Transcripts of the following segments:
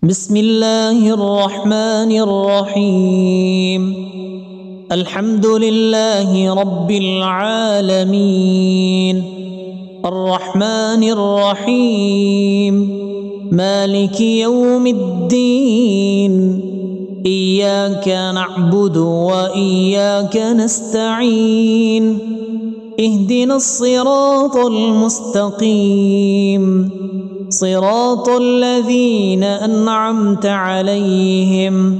بسم الله الرحمن الرحيم. الحمد لله رب العالمين الرحمن الرحيم مالك يوم الدين إياك نعبد وإياك نستعين اهدنا الصراط المستقيم صراط الذين أنعمت عليهم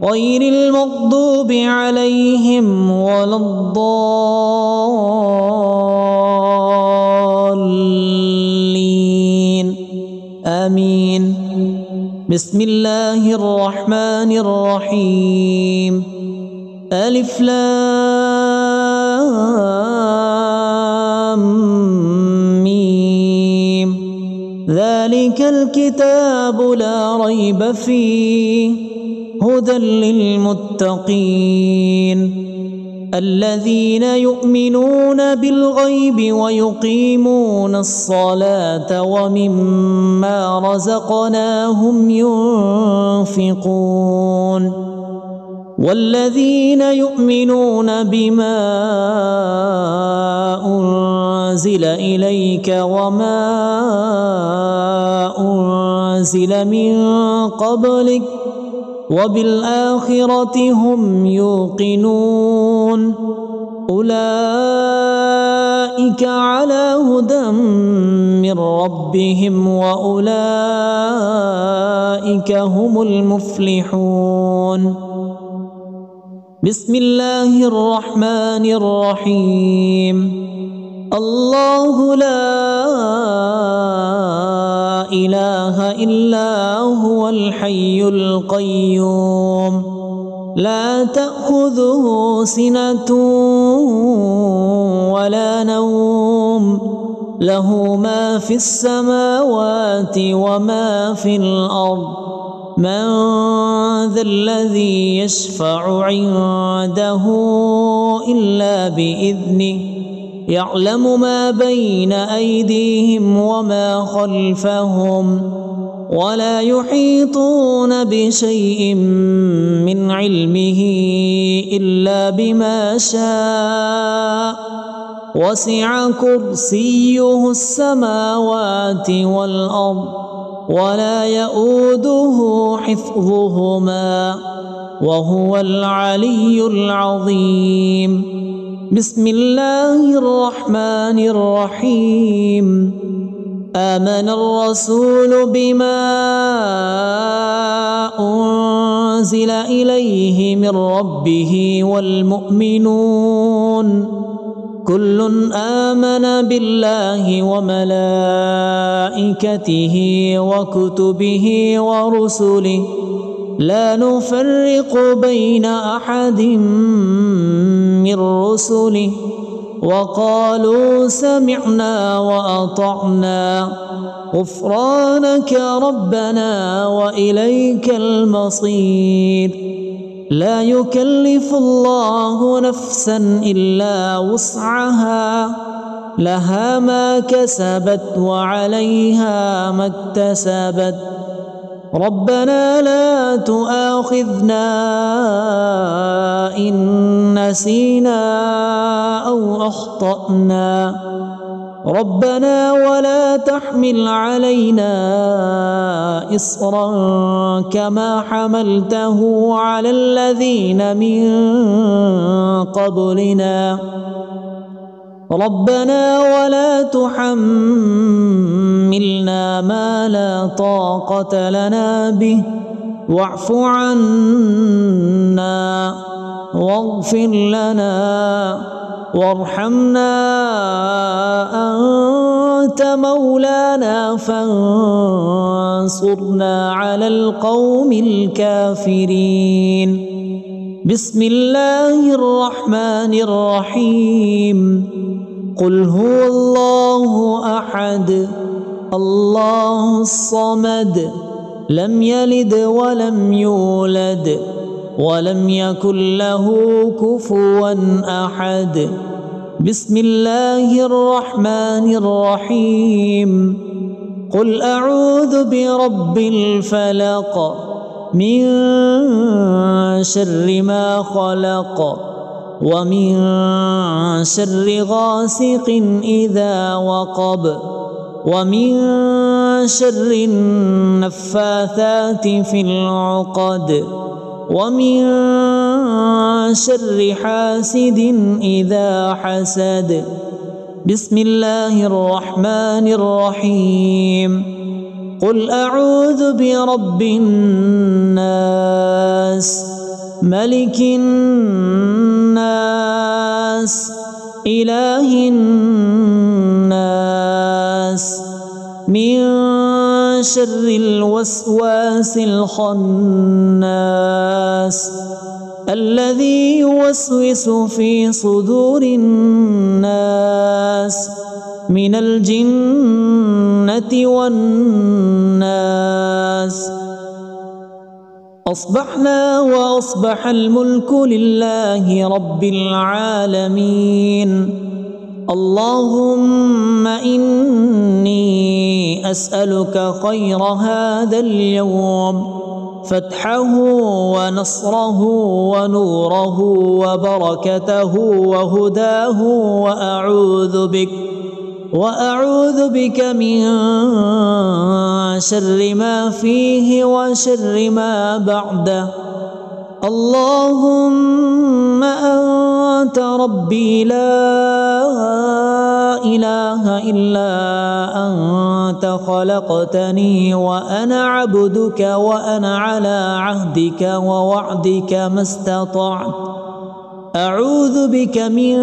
غير المغضوب عليهم ولا الضالين آمين. بسم الله الرحمن الرحيم. ألف لام ذلك الكتاب لا ريب فيه هدى للمتقين الذين يؤمنون بالغيب ويقيمون الصلاة ومما رزقناهم ينفقون والذين يؤمنون بما أنزل إليك وما أنزل من قبلك وبالآخرة هم يوقنون أولئك على هدى من ربهم وأولئك هم المفلحون. بسم الله الرحمن الرحيم. الله لا إله إلا هو الحي القيوم لا تأخذه سنة ولا نوم له ما في السماوات وما في الأرض من ذا الذي يشفع عنده إلا بإذنه يعلم ما بين أيديهم وما خلفهم ولا يحيطون بشيء من علمه إلا بما شاء وسع كرسيه السماوات والأرض ولا يؤوده حفظهما وهو العلي العظيم. بسم الله الرحمن الرحيم. آمن الرسول بما أنزل إليه من ربه والمؤمنون كل آمن بالله وملائكته وكتبه ورسله لا نفرق بين أحد من رسله وقالوا سمعنا وأطعنا غفرانك ربنا وإليك المصير. لا يكلف الله نفسا إلا وسعها لها ما كسبت وعليها ما اكتسبت ربنا لا تؤاخذنا إن نسينا أو أخطأنا ربنا ولا تحمل علينا إصرا كما حملته على الذين من قبلنا ربنا ولا تحملنا ما لا طاقة لنا به واعف عنا واغفر لنا وارحمنا أنت مولانا فانصرنا على القوم الكافرين. بسم الله الرحمن الرحيم. قل هو الله أحد الله الصمد لم يلد ولم يولد ولم يكن له كفوا أحد. بسم الله الرحمن الرحيم. قل أعوذ برب الفلق من شر ما خلق ومن شر غاسق إذا وقب ومن شر النفاثات في العقد ومن شر حاسد إذا حسد. بسم الله الرحمن الرحيم. قل أعوذ برب الناس ملك الناس إله الناس من شر الوسواس الخناس الذي يوسوس في صدور الناس من الجنة والناس. أصبحنا وأصبح الملك لله رب العالمين. اللهم إني أسألك خير هذا اليوم، فتحه ونصره ونوره وبركته وهداه، وأعوذ بك من شر ما فيه وشر ما بعده. اللهم أنت ربي لا إله إلا أنت خلقتني وأنا عبدك وأنا على عهدك ووعدك ما استطعت. أعوذ بك من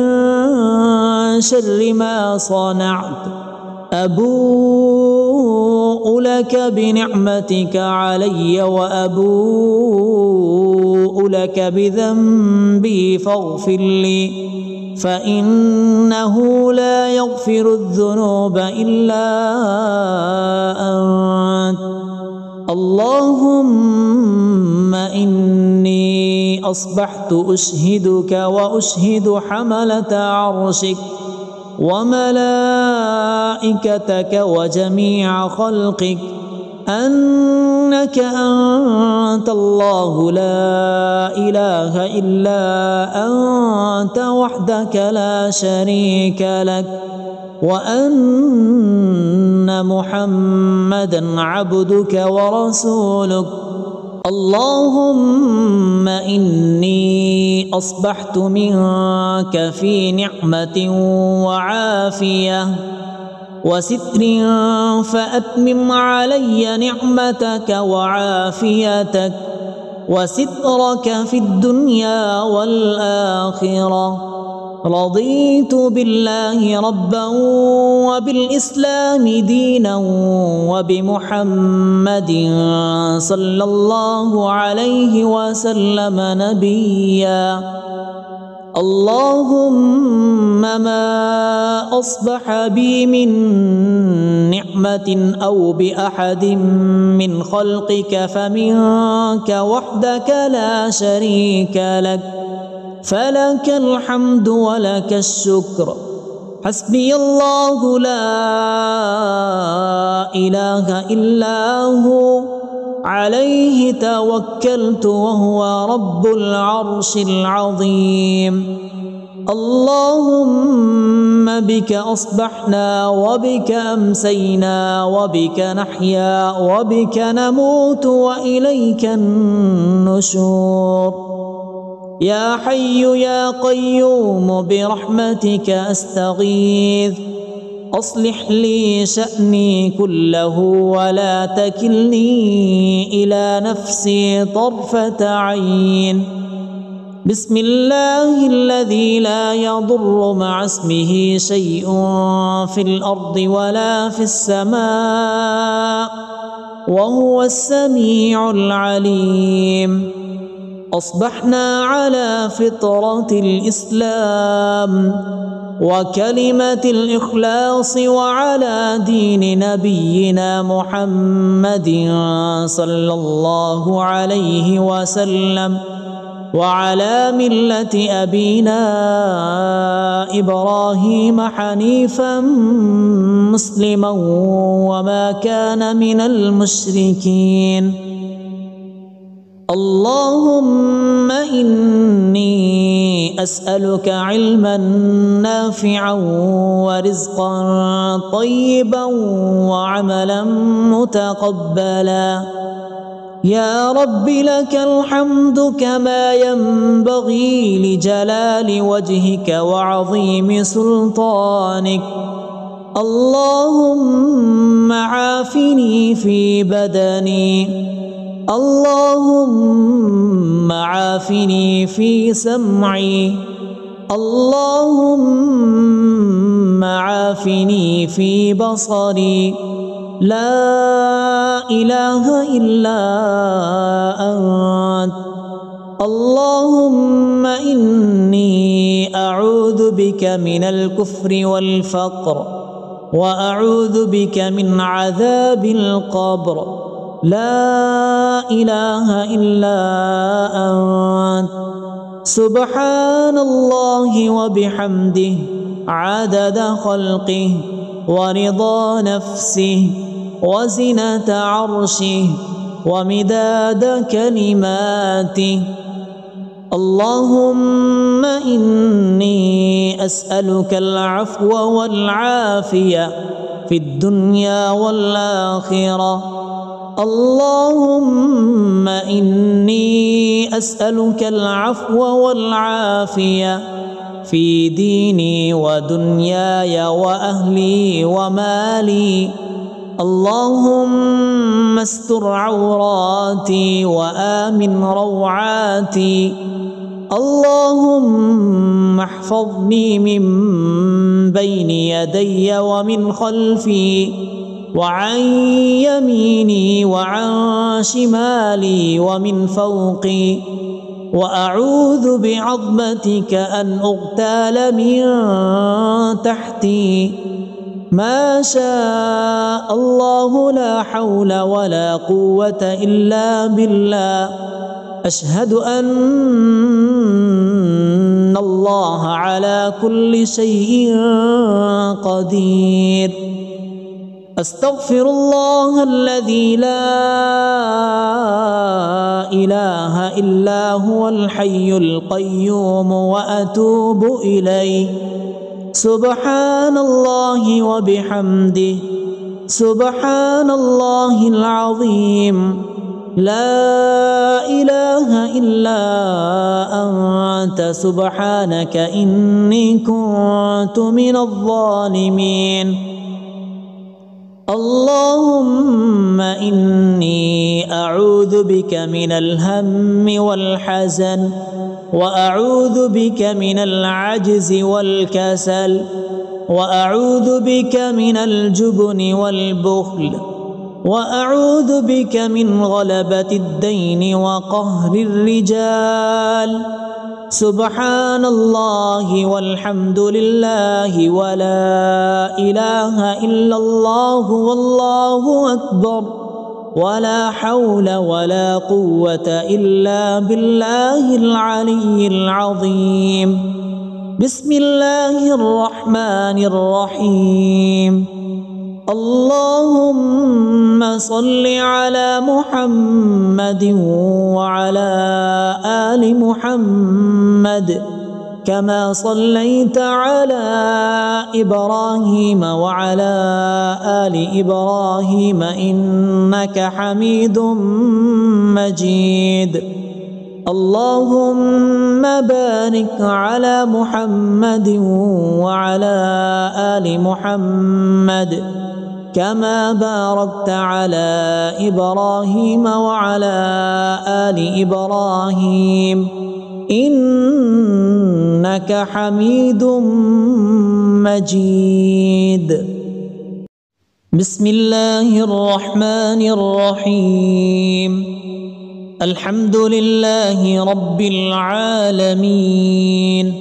شر ما صنعت. أبوء لك بنعمتك علي وأبوء لك بذنبي فاغفر لي، فإنه لا يغفر الذنوب إلا أنت. اللهم إني أصبحت أشهدك وأشهد حملة عرشك وملائكتك وجميع خلقك أنك أنت الله لا إله إلا أنت وحدك لا شريك لك، وأن محمدا عبدك ورسولك. اللهم إني أصبحت منك في نعمة وعافية وستر، فأتمم علي نعمتك وعافيتك وسترك في الدنيا والآخرة. رضيت بالله ربا وبالإسلام دينا وبمحمد صلى الله عليه وسلم نبيا. اللهم ما أصبح بي من نعمة أو بأحد من خلقك فمنك وحدك لا شريك لك، فلك الحمد ولك الشكر. حسبي الله لا إله إلا هو، عليه توكلت وهو رب العرش العظيم. اللهم بك أصبحنا وبك أمسينا وبك نحيا وبك نموت وإليك النشور. يا حي يا قيوم برحمتك أستغيث، أصلح لي شأني كله ولا تكلني إلى نفسي طرفة عين. بسم الله الذي لا يضر مع اسمه شيء في الأرض ولا في السماء وهو السميع العليم. أصبحنا على فطرة الإسلام وكلمة الإخلاص وعلى دين نبينا محمد صلى الله عليه وسلم، وعلى ملة أبينا إبراهيم حنيفا مسلما وما كان من المشركين. اللهم إني أسألك علما نافعا ورزقا طيبا وعملا متقبلا. يا رب لك الحمد كما ينبغي لجلال وجهك وعظيم سلطانك. اللهم عافني في بدني، اللهم عافني في سمعي، اللهم عافني في بصري. لا إله إلا أنت. اللهم إني أعوذ بك من الكفر والفقر، وأعوذ بك من عذاب القبر. لا إله إلا أنت. سبحان الله وبحمده عدد خلقه ورضا نفسه وزنة عرشه ومداد كلماته. اللهم إني أسألك العفو والعافية في الدنيا والآخرة. اللهم إني أسألك العفو والعافية في ديني ودنياي وأهلي ومالي. اللهم استر عوراتي وآمن روعاتي. اللهم احفظني من بين يدي ومن خلفي وعن يميني وعن شمالي ومن فوقي. وأعوذ بعظمتك أن أغتال من تحتي. ما شاء الله لا حول ولا قوة إلا بالله. أشهد أن الله على كل شيء قدير. أستغفر الله الذي لا إله إلا هو الحي القيوم وأتوب إليه. سبحان الله وبحمده سبحان الله العظيم. لا إله إلا أنت سبحانك إني كنت من الظالمين. اللهم إني أعوذ بك من الهم والحزن، وأعوذ بك من العجز والكسل، وأعوذ بك من الجبن والبخل، وأعوذ بك من غلبة الدين وقهر الرجال. سبحان الله والحمد لله ولا إله إلا الله والله أكبر، ولا حول ولا قوة إلا بالله العلي العظيم. بسم الله الرحمن الرحيم. اللهم صل على محمد وعلى آل محمد كما صليت على إبراهيم وعلى آل إبراهيم إنك حميد مجيد. اللهم بارك على محمد وعلى آل محمد كما باركت على إبراهيم وعلى آل إبراهيم إنك حميد مجيد. بسم الله الرحمن الرحيم. الحمد لله رب العالمين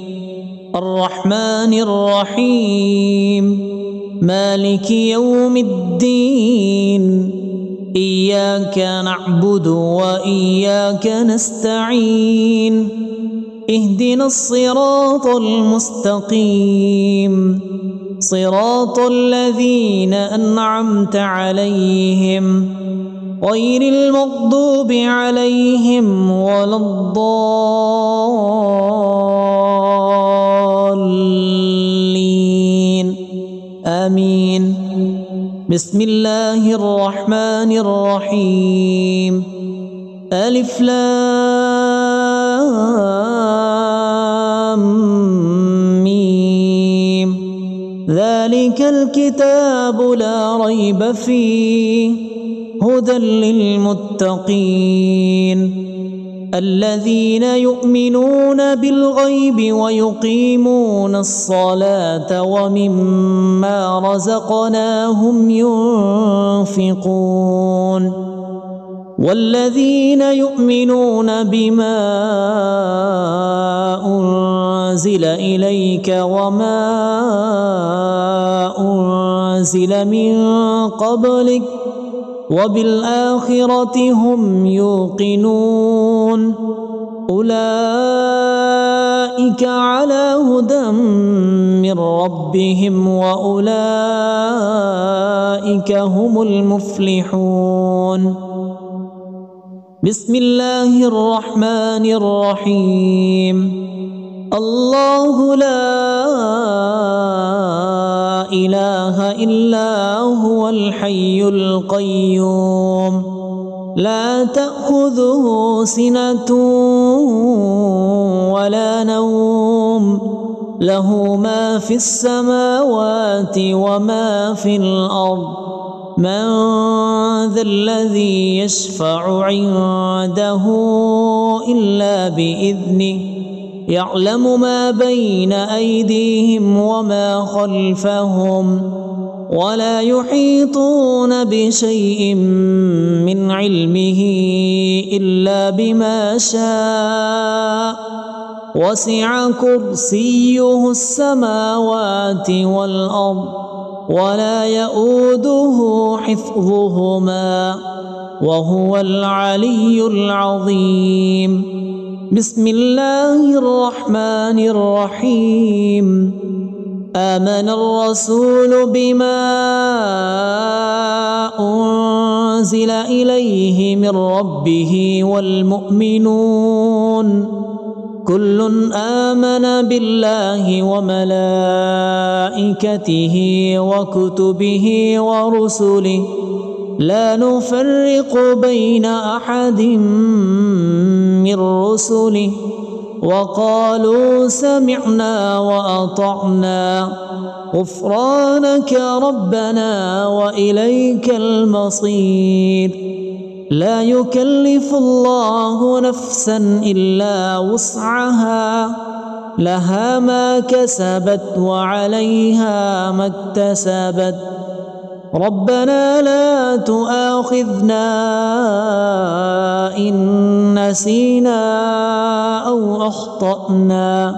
الرحمن الرحيم مالك يوم الدين إياك نعبد وإياك نستعين اهدنا الصراط المستقيم صراط الذين أنعمت عليهم غير المغضوب عليهم ولا الضالين آمين. بسم الله الرحمن الرحيم. ألف لام ميم. ذلك الكتاب لا ريب فيه هدى للمتقين الذين يؤمنون بالغيب ويقيمون الصلاة ومما رزقناهم ينفقون والذين يؤمنون بما أنزل إليك وما أنزل من قبلك وبالآخرة هم يوقنون أولئك على هدى من ربهم وأولئك هم المفلحون. بسم الله الرحمن الرحيم. الله لا إله إلا هو الحي القيوم لا تأخذه سنة ولا نوم له ما في السماوات وما في الأرض من ذا الذي يشفع عنده إلا بإذنه يعلم ما بين أيديهم وما خلفهم ولا يحيطون بشيء من علمه إلا بما شاء وسع كرسيه السماوات والأرض ولا يؤوده حفظهما وهو العلي العظيم. بسم الله الرحمن الرحيم. آمن الرسول بما أنزل إليه من ربه والمؤمنون كل آمن بالله وملائكته وكتبه ورسله لا نفرق بين أحد من رسله وقالوا سمعنا وأطعنا غفرانك ربنا وإليك المصير. لا يكلف الله نفسا إلا وسعها لها ما كسبت وعليها ما اكتسبت ربنا لا تؤاخذنا إن نسينا أو أخطأنا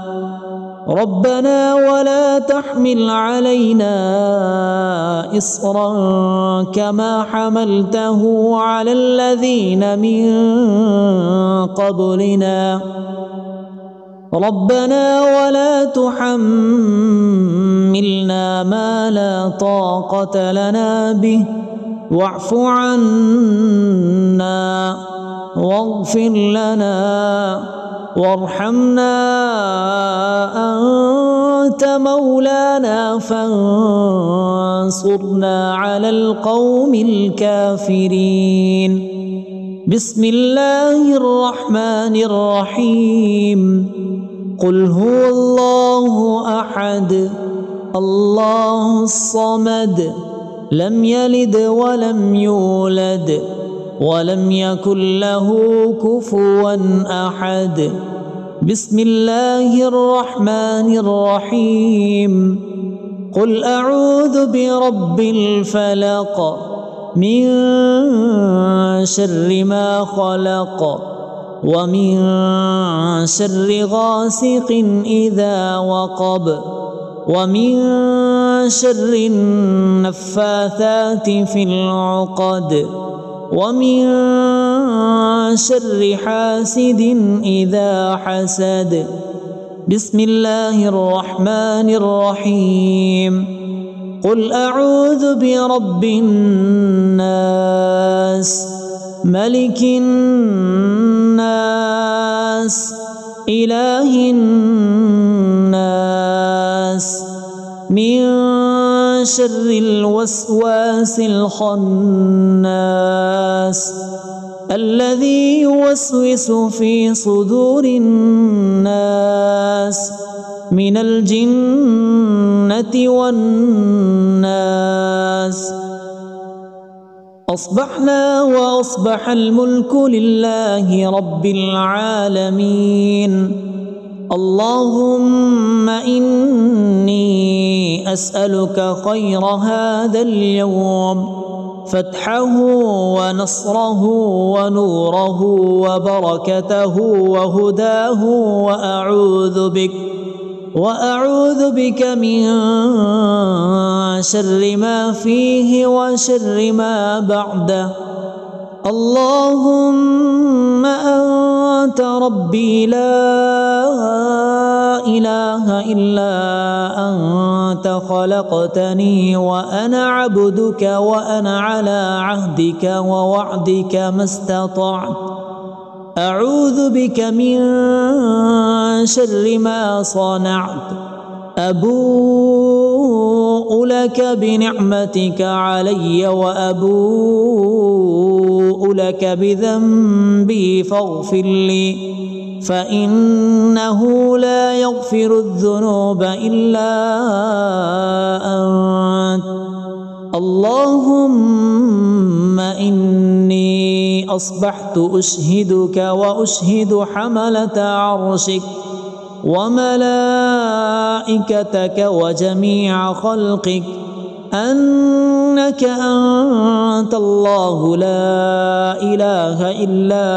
ربنا ولا تحمل علينا إصرا كما حملته على الذين من قبلنا ربنا ولا تحملنا ما لا طاقة لنا به واعف عنا واغفر لنا وارحمنا أنت مولانا فانصرنا على القوم الكافرين. بسم الله الرحمن الرحيم. قل هو الله أحد الله الصمد لم يلد ولم يولد ولم يكن له كفوا أحد. بسم الله الرحمن الرحيم. قل أعوذ برب الفلق من شر ما خلق ومن شر غاسق إذا وقب ومن شر النفاثات في العقد ومن شر حاسد إذا حسد. بسم الله الرحمن الرحيم. قل أعوذ برب الناس ملك الناس إله الناس من شر الوسواس الخناس الذي يوسوس في صدور الناس من الجنة والناس. أصبحنا وأصبح الملك لله رب العالمين. اللهم إني أسألك خير هذا اليوم، فتحه ونصره ونوره وبركته وهداه، وأعوذ بك من شر ما فيه وشر ما بعده. اللهم أنت ربي لا إله إلا أنت خلقتني وأنا عبدك وأنا على عهدك ووعدك ما استطعت. أعوذ بك من شر ما صنعت. أبوء لك بنعمتك علي وأبوء لك بذنبي فاغفر لي، فإنه لا يغفر الذنوب إلا أنت. اللهم إني أصبحت أشهدك وأشهد حملة عرشك وملائكتك وجميع خلقك أنك أنت الله لا إله إلا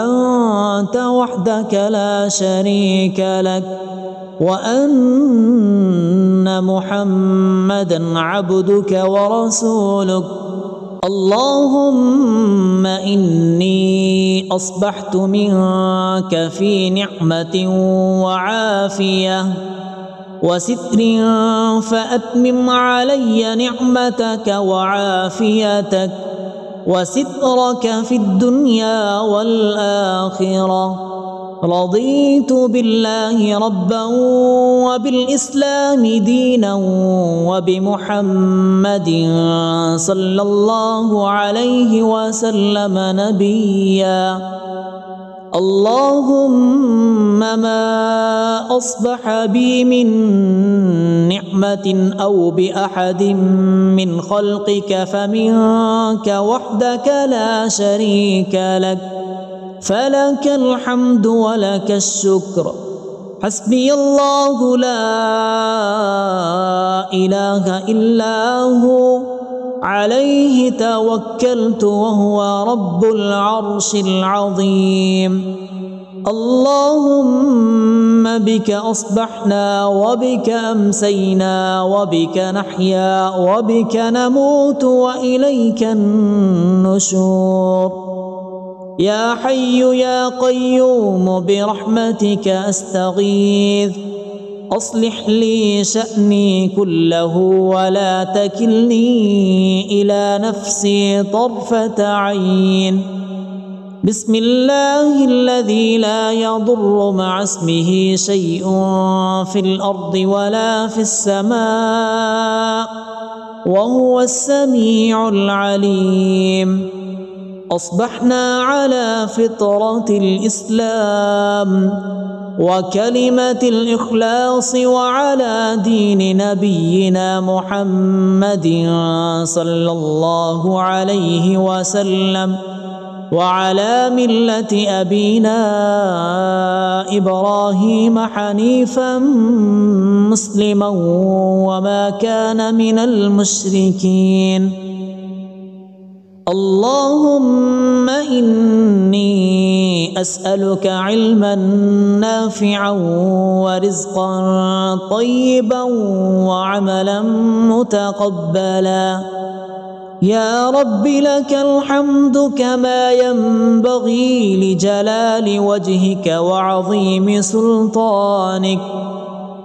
أنت وحدك لا شريك لك، وأن محمدا عبدك ورسولك. اللهم إني أصبحت منك في نعمة وعافية وستر، فأتمم علي نعمتك وعافيتك وسترك في الدنيا والآخرة. رضيت بالله ربا وبالإسلام دينا وبمحمد صلى الله عليه وسلم نبيا. اللهم ما أصبح بي من نعمة أو بأحد من خلقك فمنك وحدك لا شريك لك، فلك الحمد ولك الشكر. حسبي الله لا إله إلا هو، عليه توكلت وهو رب العرش العظيم. اللهم بك أصبحنا وبك أمسينا وبك نحيا وبك نموت وإليك النشور. يا حي يا قيوم برحمتك أستغيث، أصلح لي شأني كله ولا تكلني إلى نفسي طرفة عين. بسم الله الذي لا يضر مع اسمه شيء في الأرض ولا في السماء وهو السميع العليم. أصبحنا على فطرة الإسلام وكلمة الإخلاص وعلى دين نبينا محمد صلى الله عليه وسلم وعلى ملة أبينا إبراهيم حنيفا مسلما وما كان من المشركين. اللهم إني أسألك علما نافعا ورزقا طيبا وعملا متقبلا. يا رب لك الحمد كما ينبغي لجلال وجهك وعظيم سلطانك.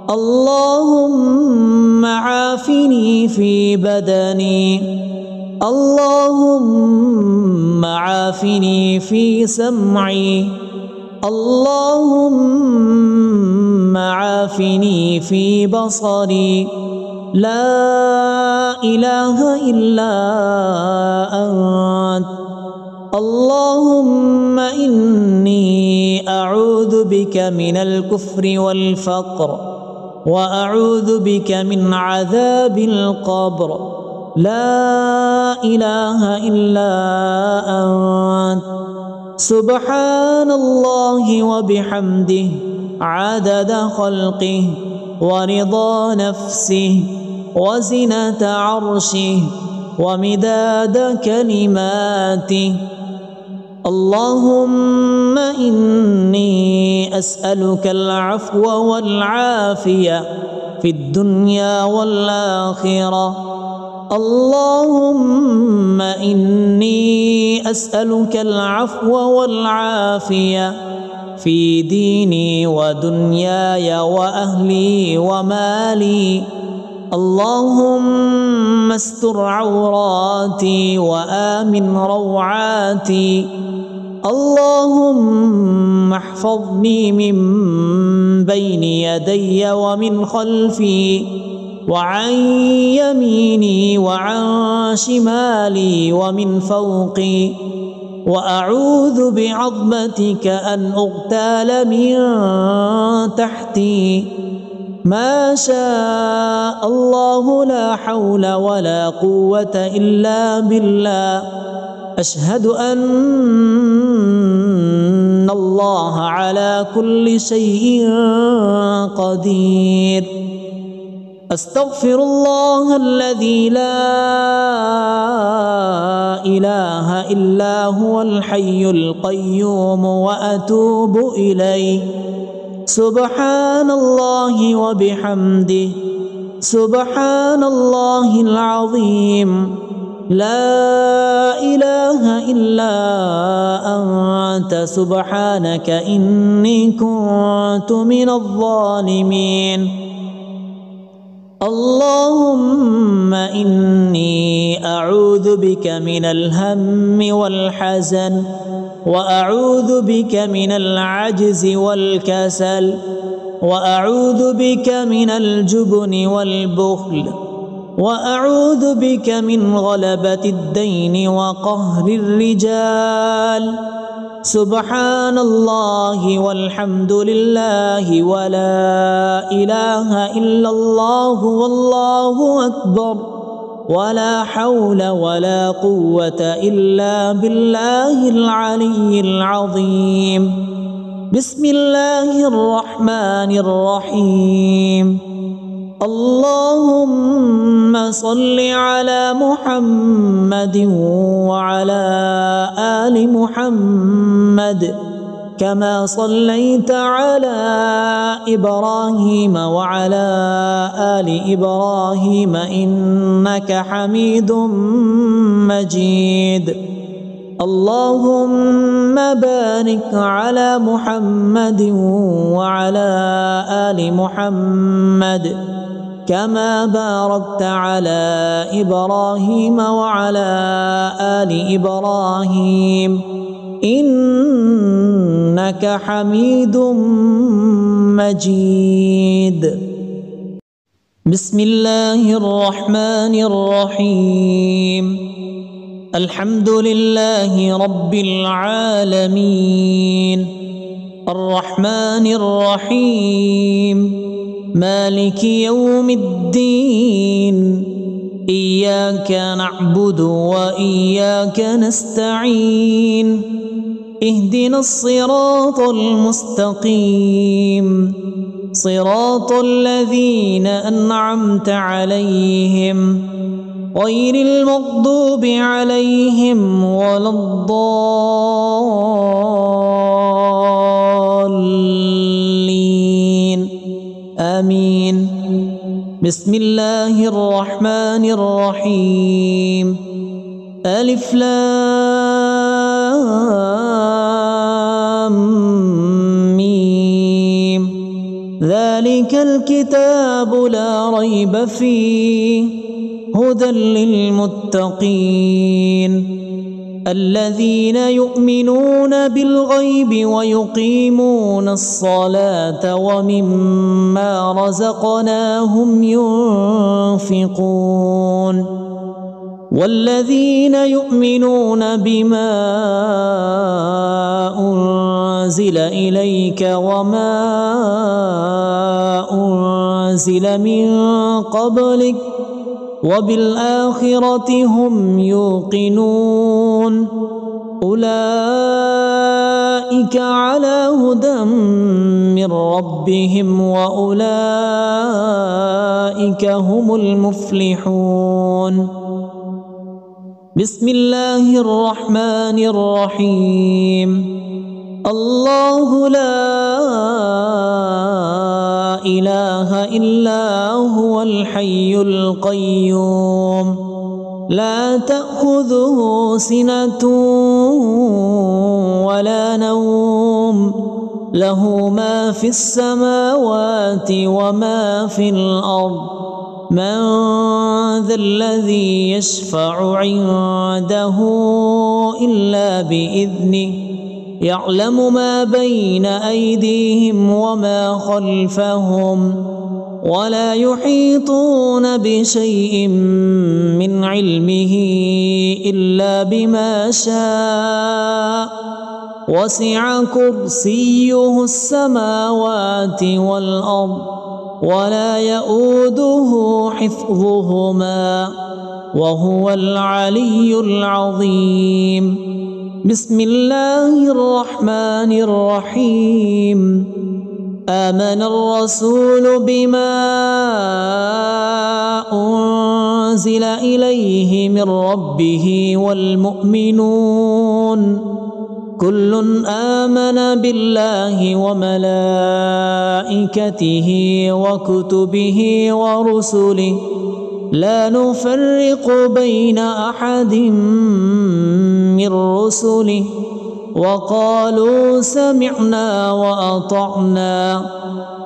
اللهم عافني في بدني، اللهم عافني في سمعي، اللهم عافني في بصري. لا إله إلا أنت. اللهم إني أعوذ بك من الكفر والفقر، وأعوذ بك من عذاب القبر. لا إله إلا أنت. سبحان الله وبحمده عدد خلقه ورضا نفسه وزنة عرشه ومداد كلماته. اللهم إني أسألك العفو والعافية في الدنيا والآخرة. اللهم إني أسألك العفو والعافية في ديني ودنياي وأهلي ومالي. اللهم استر عوراتي وآمن روعاتي. اللهم احفظني من بين يدي ومن خلفي وعن يميني وعن شمالي ومن فوقي، وأعوذ بعظمتك أن أغتال من تحتي. ما شاء الله لا حول ولا قوة إلا بالله. أشهد أن الله على كل شيء قدير. أستغفر الله الذي لا إله إلا هو الحي القيوم وأتوب إليه. سبحان الله وبحمده سبحان الله العظيم. لا إله إلا أنت سبحانك إني كنت من الظالمين. اللهم إني أعوذ بك من الهم والحزن، وأعوذ بك من العجز والكسل، وأعوذ بك من الجبن والبخل، وأعوذ بك من غلبة الدين وقهر الرجال. سبحان الله والحمد لله ولا إله إلا الله والله أكبر، ولا حول ولا قوة إلا بالله العلي العظيم. بسم الله الرحمن الرحيم. اللهم صل على محمد وعلى آل محمد كما صليت على إبراهيم وعلى آل إبراهيم إنك حميد مجيد. اللهم بارك على محمد وعلى آل محمد كما باركت على إبراهيم وعلى آل إبراهيم إنك حميد مجيد. بسم الله الرحمن الرحيم. الحمد لله رب العالمين الرحمن الرحيم مالك يوم الدين. إياك نعبد وإياك نستعين. اهدنا الصراط المستقيم صراط الذين أنعمت عليهم غير المغضوب عليهم ولا الضالين آمين. بسم الله الرحمن الرحيم. ألف لام ميم ذلك الكتاب لا ريب فيه هدى للمتقين الذين يؤمنون بالغيب ويقيمون الصلاة ومما رزقناهم ينفقون والذين يؤمنون بما أنزل إليك وما أنزل من قبلك وبالآخرة هم يوقنون أولئك على هدى من ربهم وأولئك هم المفلحون بسم الله الرحمن الرحيم الله لا إله إلا هو الحي القيوم لا تأخذه سنة ولا نوم له ما في السماوات وما في الأرض من ذا الذي يشفع عنده إلا بإذنه يعلم ما بين أيديهم وما خلفهم ولا يحيطون بشيء من علمه إلا بما شاء وسع كرسيه السماوات والأرض ولا يؤوده حفظهما وهو العلي العظيم بسم الله الرحمن الرحيم آمن الرسول بما أنزل إليه من ربه والمؤمنون كل آمن بالله وملائكته وكتبه ورسله لا نفرق بين أحد من رسله وقالوا سمعنا وأطعنا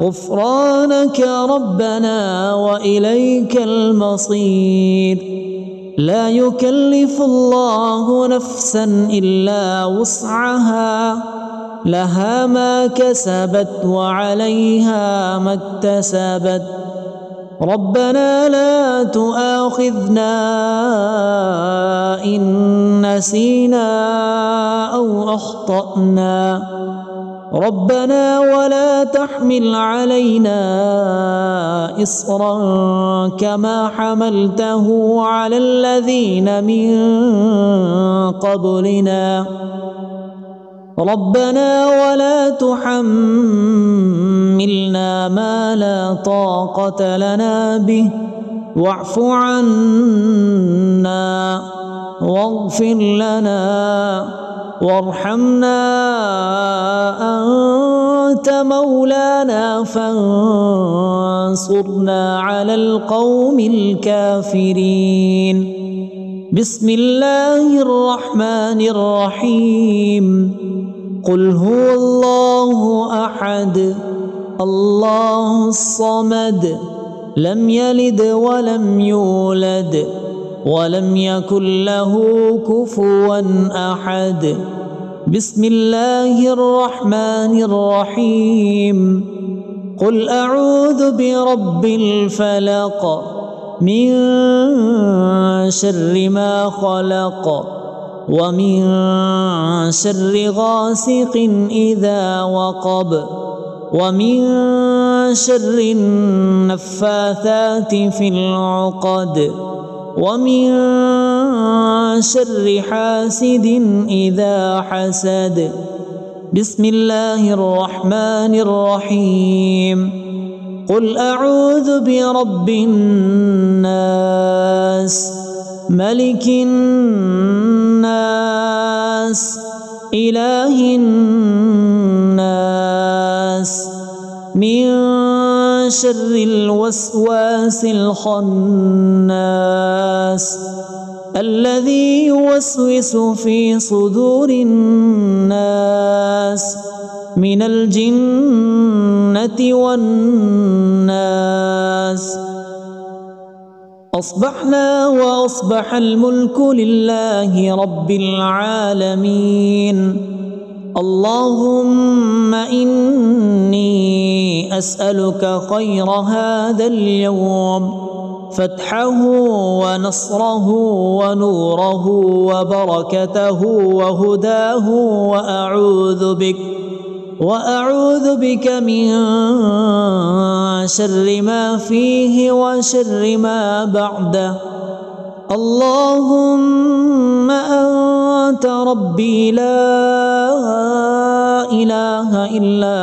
غفرانك ربنا وإليك المصير لا يكلف الله نفسا إلا وسعها لها ما كسبت وعليها ما اكتسبت ربنا لا تؤاخذنا إن نسينا أو أخطأنا ربنا ولا تحمل علينا إصرا كما حملته على الذين من قبلنا ربنا ولا تحملنا ما لا طاقة لنا به واعف عنا واغفر لنا وارحمنا أنت مولانا فانصرنا على القوم الكافرين بسم الله الرحمن الرحيم قل هو الله أحد الله الصمد لم يلد ولم يولد ولم يكن له كفوا أحد بسم الله الرحمن الرحيم قل أعوذ برب الفلق من شر ما خلق ومن شر غاسق إذا وقب ومن شر النفاثات في العقد ومن شر حاسد إذا حسد بسم الله الرحمن الرحيم قل أعوذ برب الناس ملك الناس إله الناس من شر الوسواس الخناس الذي يوسوس في صدور الناس من الجنة والناس. أصبحنا وأصبح الملك لله رب العالمين. اللهم إني أسألك خير هذا اليوم، فتحه ونصره ونوره وبركته وهداه، وأعوذ بك من شر ما فيه وشر ما بعده. اللهم أنت ربي لا إله إلا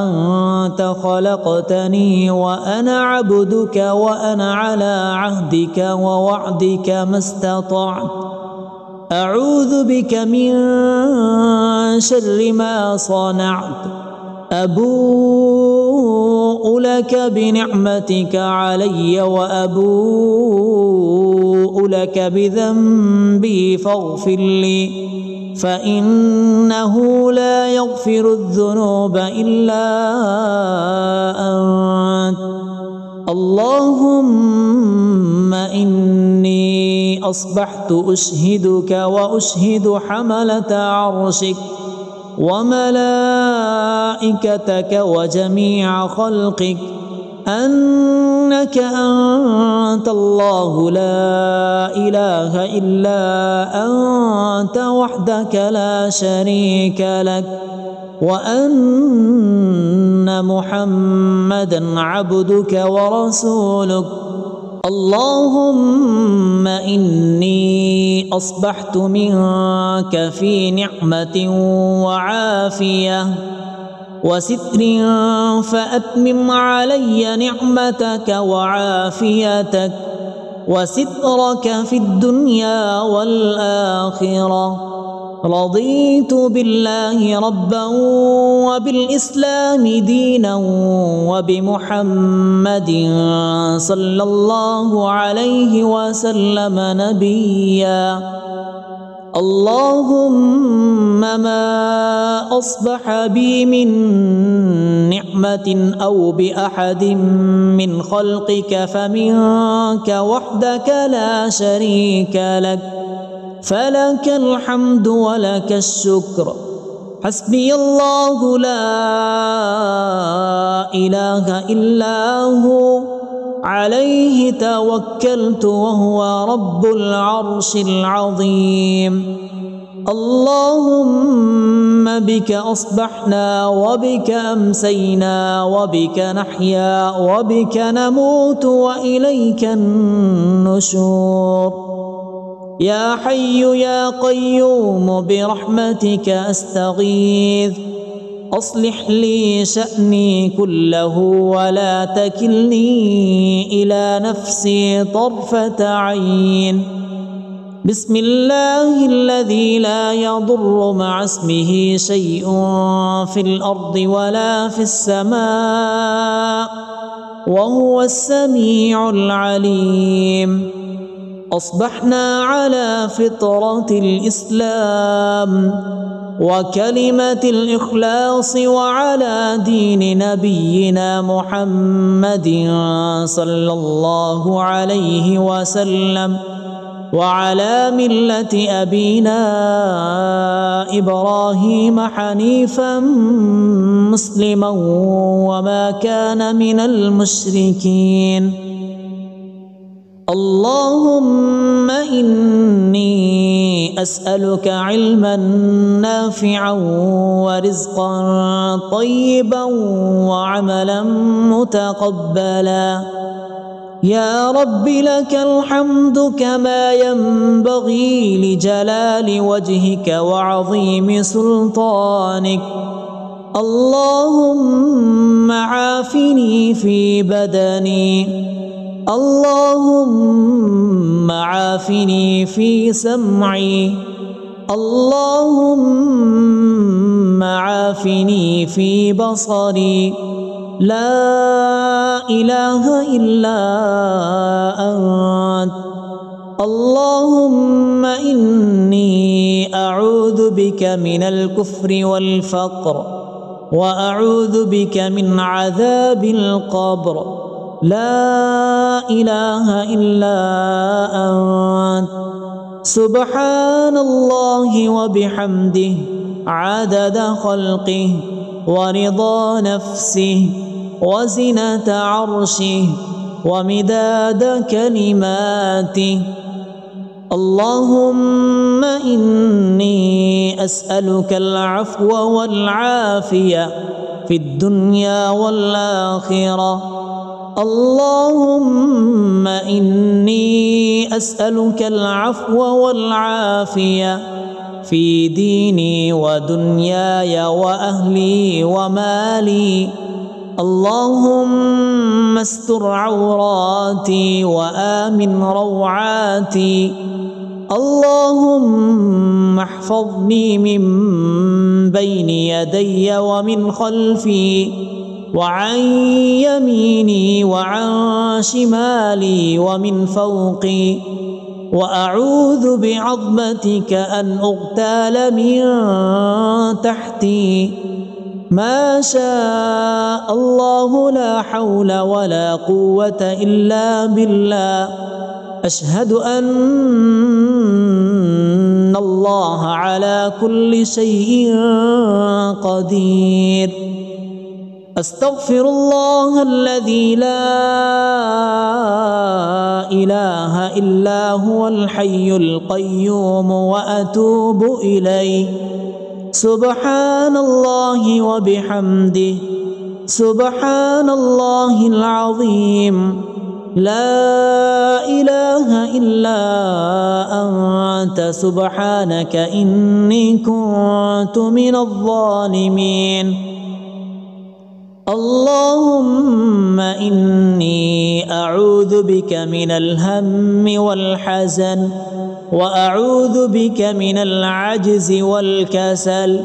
أنت، خلقتني وأنا عبدك، وأنا على عهدك ووعدك ما استطعت. أعوذ بك من شر ما صنعت. أبوء لك بنعمتك علي وأبوء لك بذنبي فاغفر لي، فإنه لا يغفر الذنوب إلا أنت. اللهم إني أصبحت أشهدك وأشهد حملة عرشك وملائكتك وجميع خلقك أنك أنت الله لا إله إلا أنت وحدك لا شريك لك، وأن محمدا عبدك ورسولك. اللهم إني أصبحت منك في نعمة وعافية وستر، فأتمم علي نعمتك وعافيتك وسترك في الدنيا والآخرة. رضيت بالله ربا وبالإسلام دينا وبمحمد صلى الله عليه وسلم نبيا. اللهم ما أصبح بي من نعمة أو بأحد من خلقك فمنك وحدك لا شريك لك، فلك الحمد ولك الشكر. حسبي الله لا إله إلا هو، عليه توكلت وهو رب العرش العظيم. اللهم بك أصبحنا وبك أمسينا وبك نحيا وبك نموت وإليك النشور. يا حي يا قيوم برحمتك أستغيث، أصلح لي شأني كله ولا تكلني إلى نفسي طرفة عين. بسم الله الذي لا يضر مع اسمه شيء في الأرض ولا في السماء، وهو السميع العليم. أصبحنا على فطرة الإسلام وكلمة الإخلاص وعلى دين نبينا محمد صلى الله عليه وسلم، وعلى ملة أبينا إبراهيم حنيفا مسلما وما كان من المشركين. اللهم إني أسألك علما نافعا ورزقا طيبا وعملا متقبلا. يا رب لك الحمد كما ينبغي لجلال وجهك وعظيم سلطانك. اللهم عافني في بدني، اللهم عافني في سمعي، اللهم عافني في بصري. لا إله إلا أنت. اللهم إني أعوذ بك من الكفر والفقر وأعوذ بك من عذاب القبر لا إله إلا أنت سبحان الله وبحمده عدد خلقه ورضا نفسه وزنة عرشه ومداد كلماته. اللهم إني أسألك العفو والعافية في الدنيا والآخرة. اللهم إني أسألك العفو والعافية في ديني ودنياي وأهلي ومالي. اللهم استر عوراتي وآمن روعاتي. اللهم احفظني من بين يدي ومن خلفي وعن يميني وعن شمالي ومن فوقي، وأعوذ بعظمتك أن أغتال من تحتي. ما شاء الله لا حول ولا قوة إلا بالله. أشهد أن الله على كل شيء قدير. أستغفر الله الذي لا إله إلا هو الحي القيوم وأتوب إليه. سبحان الله وبحمده سبحان الله العظيم. لا إله إلا أنت سبحانك إني كنت من الظالمين. اللهم إني أعوذ بك من الهم والحزن وأعوذ بك من العجز والكسل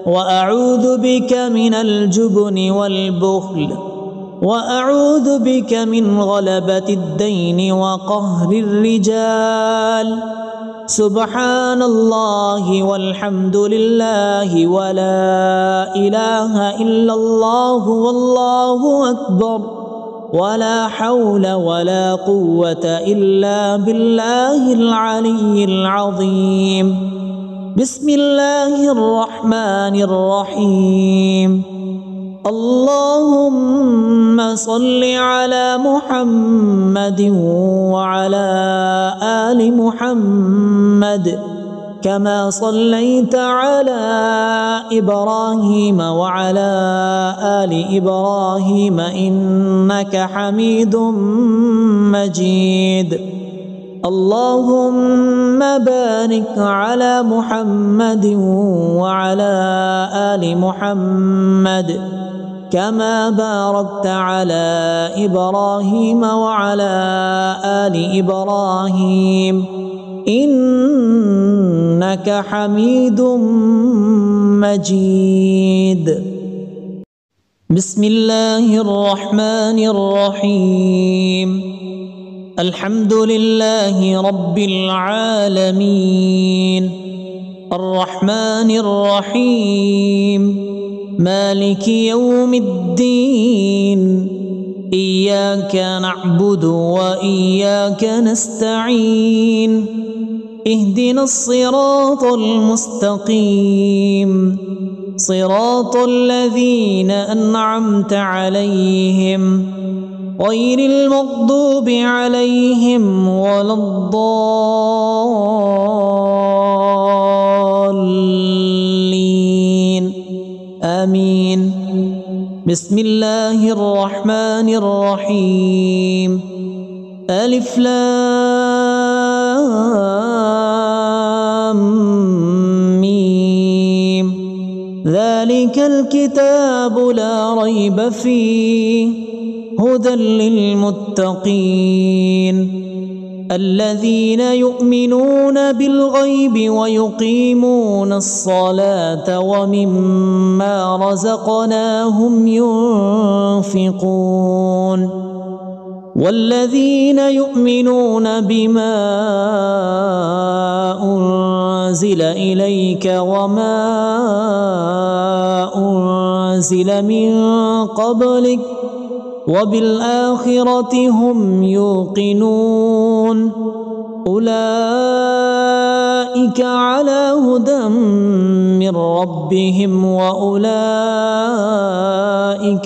وأعوذ بك من الجبن والبخل وأعوذ بك من غلبة الدين وقهر الرجال. سبحان الله والحمد لله ولا إله إلا الله والله أكبر ولا حول ولا قوة إلا بالله العلي العظيم. بسم الله الرحمن الرحيم. اللهم صل على محمد وعلى آل محمد كما صليت على إبراهيم وعلى آل إبراهيم إنك حميد مجيد. اللهم بارك على محمد وعلى آل محمد كما باركت على إبراهيم وعلى آل إبراهيم إنك حميد مجيد. بسم الله الرحمن الرحيم. الحمد لله رب العالمين الرحمن الرحيم مالك يوم الدين. إياك نعبد وإياك نستعين. اهدنا الصراط المستقيم صراط الذين أنعمت عليهم غير المغضوب عليهم ولا الضالين آمين. بسم الله الرحمن الرحيم. ألف لام ميم. ذلك الكتاب لا ريب فيه هدى للمتقين الذين يؤمنون بالغيب ويقيمون الصلاة ومما رزقناهم ينفقون والذين يؤمنون بما أنزل إليك وما أنزل من قبلك وبالآخرة هم يوقنون أولئك على هدى من ربهم وأولئك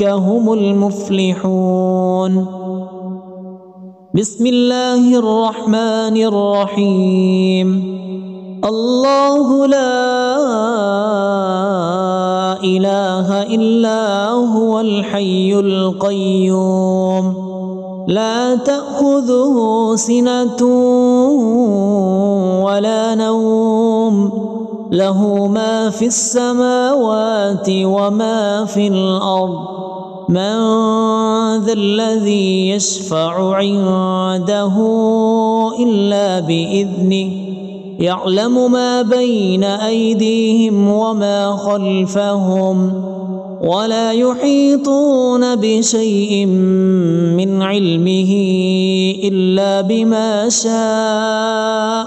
هم المفلحون. بسم الله الرحمن الرحيم. الله لا إله إلا هو الحي القيوم لا تأخذه سنة ولا نوم له ما في السماوات وما في الأرض من ذا الذي يشفع عنده إلا بإذنه يعلم ما بين أيديهم وما خلفهم ولا يحيطون بشيء من علمه إلا بما شاء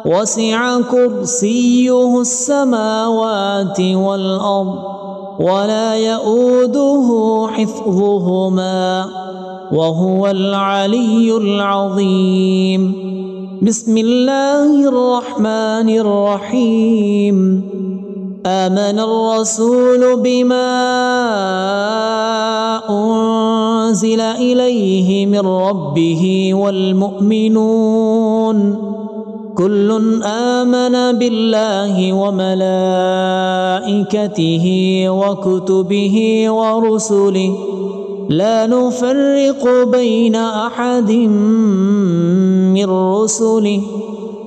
وسع كرسيه السماوات والأرض ولا يؤوده حفظهما وهو العلي العظيم. بسم الله الرحمن الرحيم. آمن الرسول بما أنزل إليه من ربه والمؤمنون كل آمن بالله وملائكته وكتبه ورسله لا نفرق بين أحد من رسله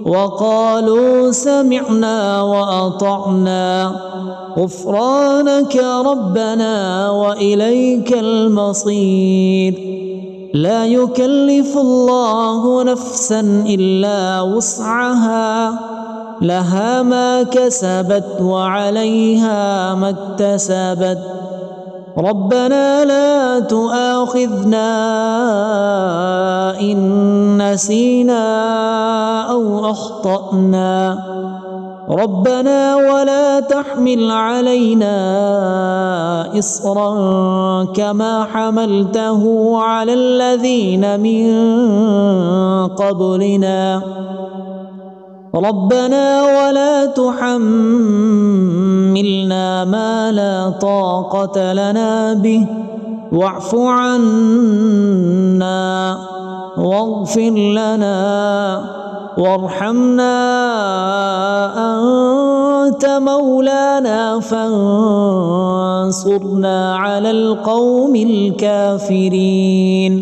وقالوا سمعنا وأطعنا غفرانك ربنا وإليك المصير. لا يكلف الله نفسا إلا وسعها لها ما كسبت وعليها ما اكتسبت ربنا لا تؤاخذنا إن نسينا أو أخطأنا ربنا ولا تحمل علينا إصرا كما حملته على الذين من قبلنا ربنا ولا تحملنا ما لا طاقة لنا به واعف عنا واغفر لنا وارحمنا أنت مولانا فانصرنا على القوم الكافرين.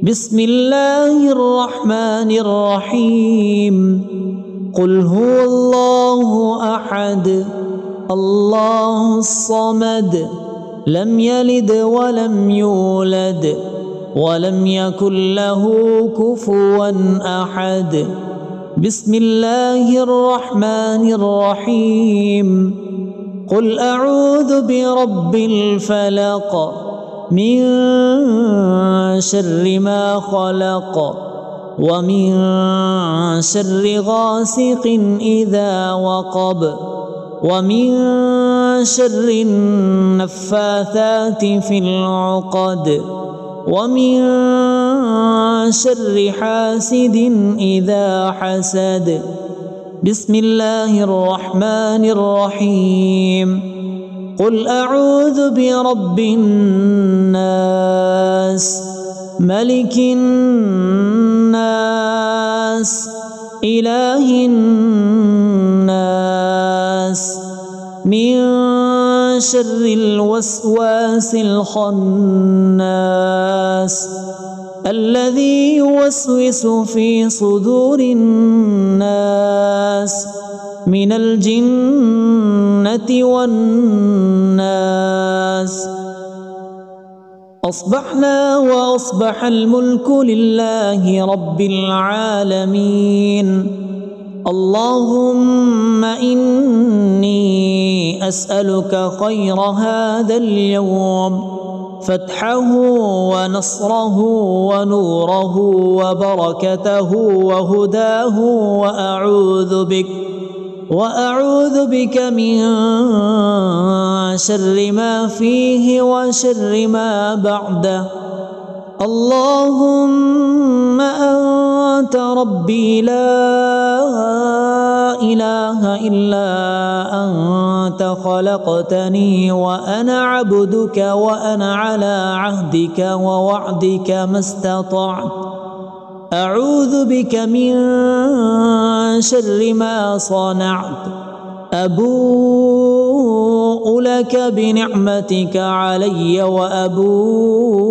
بسم الله الرحمن الرحيم. قل هو الله أحد الله الصمد لم يلد ولم يولد ولم يكن له كفوا أحد. بسم الله الرحمن الرحيم. قل أعوذ برب الفلق من شر ما خلق ومن شر غاسق إذا وقب ومن شر النفاثات في العقد ومن شر حاسد إذا حسد. بسم الله الرحمن الرحيم. قل أعوذ برب الناس ملك الناس إله الناس من شر الوسواس الخناس الذي يوسوس في صدور الناس من الجنة والناس. أصبحنا وأصبح الملك لله رب العالمين. اللهم إني أسألك خير هذا اليوم فتحه ونصره ونوره وبركته وهداه، وأعوذ بك من شر ما فيه وشر ما بعده. اللهم أنت ربي لا إله إلا أنت، خلقتني وأنا عبدك، وأنا على عهدك ووعدك ما استطعت. أعوذ بك من شر ما صنعت. أبوء لك بنعمتك علي وأبوء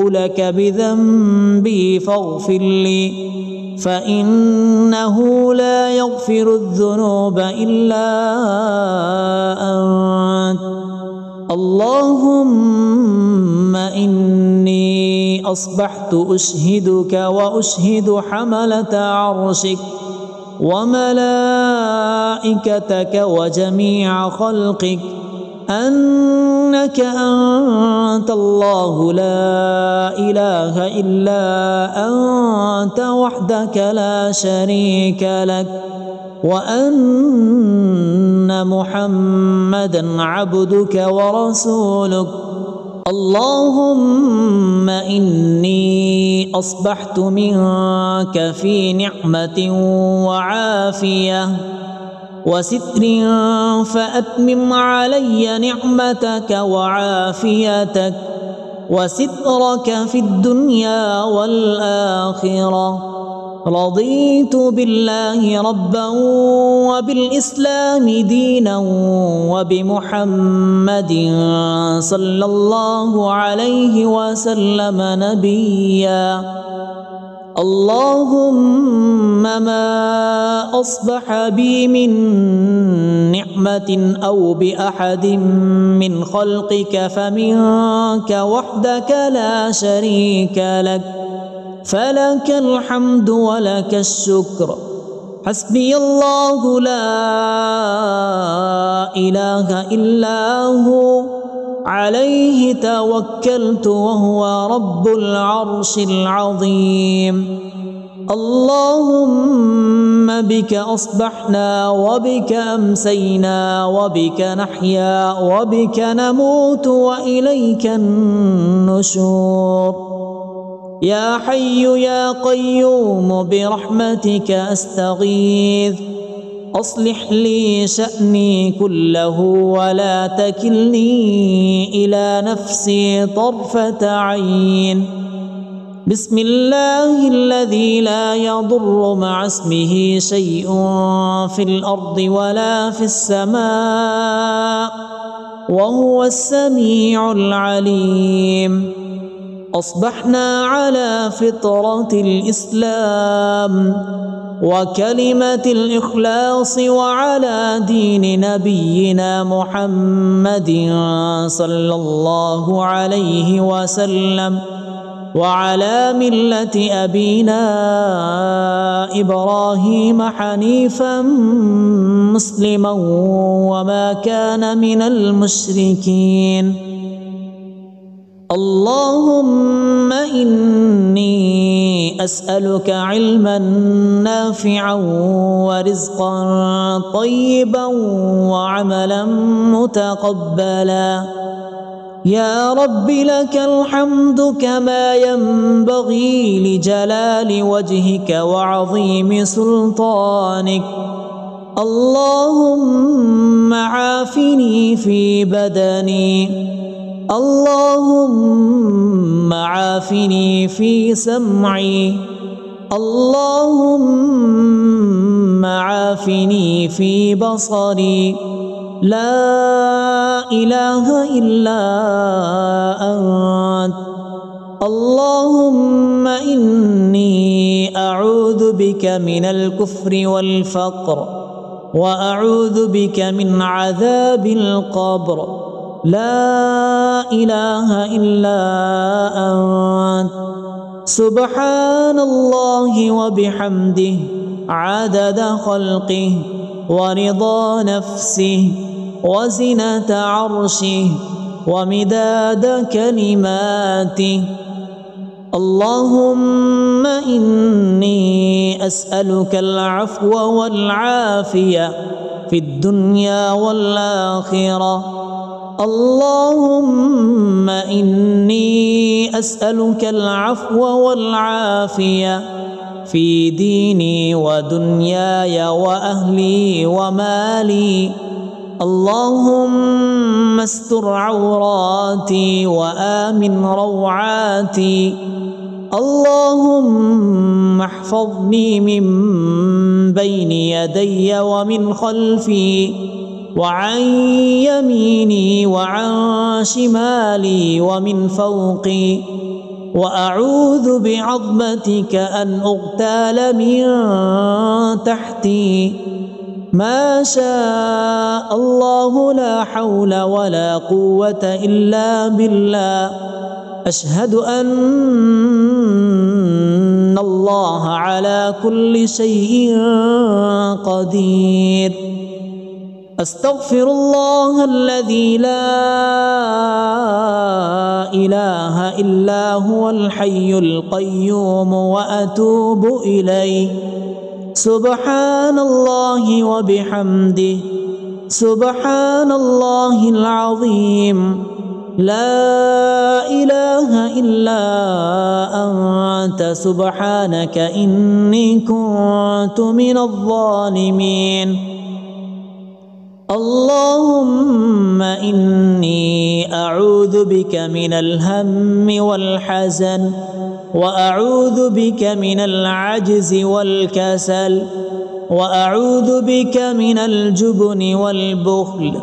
لك بذنبي فاغفر لي، فإنه لا يغفر الذنوب إلا أنت. اللهم إني أصبحت أشهدك وأشهد حملة عرشك وملائكتك وجميع خلقك أنك أنت الله لا إله إلا أنت وحدك لا شريك لك، وأن محمدا عبدك ورسولك. اللهم إني أصبحت منك في نعمة وعافية وستر، فأتمم علي نعمتك وعافيتك وسترك في الدنيا والآخرة. رضيت بالله ربا وبالإسلام دينا وبمحمد صلى الله عليه وسلم نبيا. اللهم ما أصبح بي من نعمة أو بأحد من خلقك فمنك وحدك لا شريك لك، فلك الحمد ولك الشكر. حسبي الله لا إله إلا هو، عليه توكلت وهو رب العرش العظيم. اللهم بك أصبحنا وبك أمسينا وبك نحيا وبك نموت وإليك النشور. يا حي يا قيوم برحمتك أستغيث، أصلح لي شأني كله ولا تكلني إلى نفسي طرفة عين. بسم الله الذي لا يضر مع اسمه شيء في الأرض ولا في السماء وهو السميع العليم. أصبحنا على فطرة الإسلام وكلمة الإخلاص وعلى دين نبينا محمد صلى الله عليه وسلم وعلى ملة أبينا إبراهيم حنيفا مسلما وما كان من المشركين. اللهم إني أسألك علما نافعا ورزقا طيبا وعملا متقبلا. يا رب لك الحمد كما ينبغي لجلال وجهك وعظيم سلطانك. اللهم عافني في بدني، اللهم عافني في سمعي، اللهم عافني في بصري. لا إله إلا أنت. اللهم إني أعوذ بك من الكفر والفقر، وأعوذ بك من عذاب القبر. لا إله إلا أنت. سبحان الله وبحمده عدد خلقه ورضا نفسه وزنة عرشه ومداد كلماته. اللهم إني أسألك العفو والعافية في الدنيا والآخرة. اللهم إني أسألك العفو والعافية في ديني ودنياي وأهلي ومالي. اللهم استر عوراتي وآمن روعاتي. اللهم احفظني من بين يدي ومن خلفي وعن يميني وعن شمالي ومن فوقي، وأعوذ بعظمتك أن أغتال من تحتي. ما شاء الله لا حول ولا قوة إلا بالله. أشهد أن الله على كل شيء قدير. أستغفر الله الذي لا إله إلا هو الحي القيوم وأتوب إليه. سبحان الله وبحمده، سبحان الله العظيم. لا إله إلا أنت سبحانك إني كنت من الظالمين. اللهم إني أعوذ بك من الهم والحزن، وأعوذ بك من العجز والكسل، وأعوذ بك من الجبن والبخل،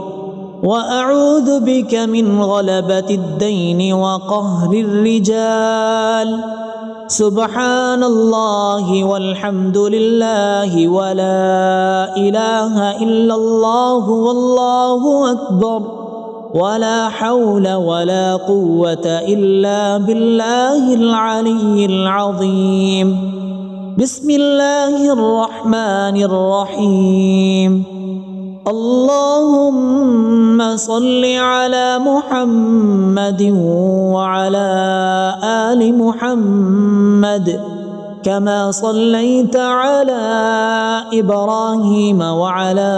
وأعوذ بك من غلبة الدين وقهر الرجال. سبحان الله والحمد لله ولا إله إلا الله والله أكبر، ولا حول ولا قوة إلا بالله العلي العظيم. بسم الله الرحمن الرحيم. اللهم صل على محمد وعلى آل محمد كما صليت على إبراهيم وعلى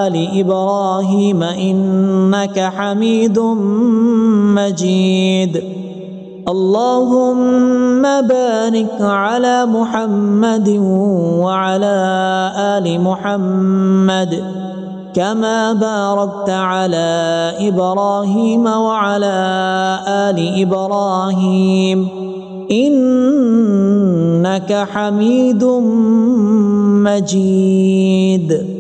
آل إبراهيم إنك حميد مجيد. اللهم بارك على محمد وعلى آل محمد كما باركت على إبراهيم وعلى آل إبراهيم إنك حميد مجيد.